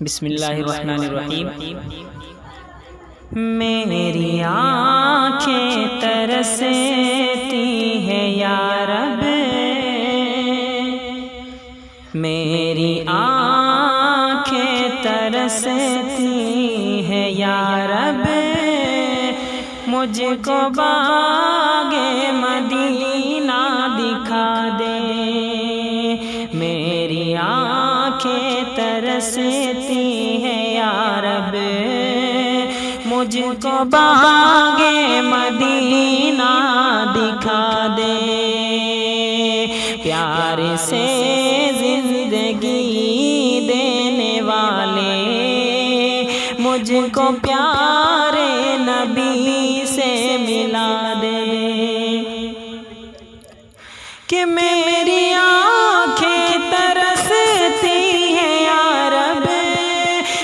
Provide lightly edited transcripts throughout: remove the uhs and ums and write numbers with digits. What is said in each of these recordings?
بسم اللہ الرحمن الرحیم۔ میری آنکھیں ترستی ہیں یا رب، میری آنکھیں ترستی ہیں یا رب، مجھ کو باغ مدینہ دکھا دے۔ میری آنکھیں ترستی ہیں یا رب، مجھ کو باغ مدینہ دکھا دے۔ پیار سے زندگی دینے والے مجھ کو پیارے نبی سے ملا دے۔ کہ میری آنکھیں ترستی ہیں یا رب،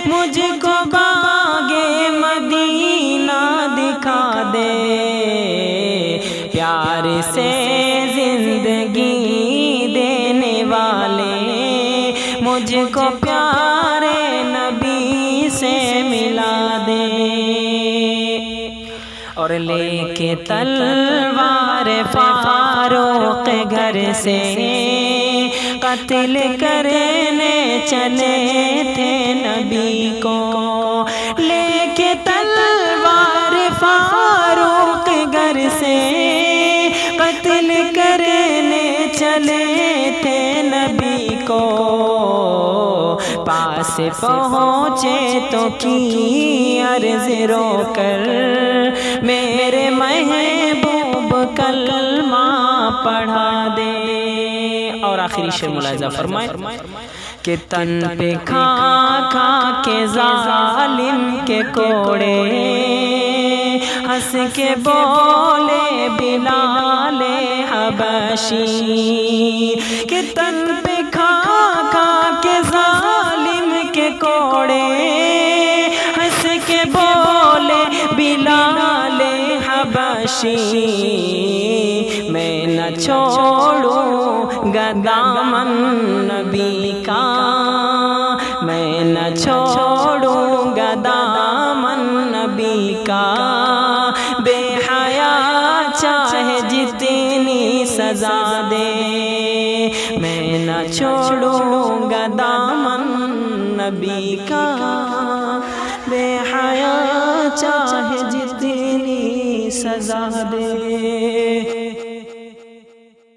مجھ کو باغ مدینہ دکھا دے۔ پیار سے زندگی دینے والے مجھ کو پیارے نبی سے ملا دے۔ اور لے کے تلوار فاروق گھر سے قتل کرنے چلے تھے نبی کو۔ لے کے تلوار فاروق گھر سے قتل کرنے چلے تھے نبی کو۔ پاس پہنچے تو کی عرض رو کر، میرے محبوب کلمہ پڑھا دے۔ اور آخری شعر ملاحظہ فرمائے کہ تن پہ کھا کھا کے ظالم کے کوڑے، ہنس کے بولے بلال حبشی۔ کہ تن پہ کھا کھا کے ظالم کے کوڑے، ہنس کے بولے بلال حبشی۔ میں نہ چھوڑوں گا دامن نبی کا، میں نہ چھوڑوں گا دامن نبی کا۔ بے حیا چاہے جتنی سزا دے، میں نہ چھوڑوں گا دامن نبی کا۔ بے حیا چاہے جتنی سزا دے۔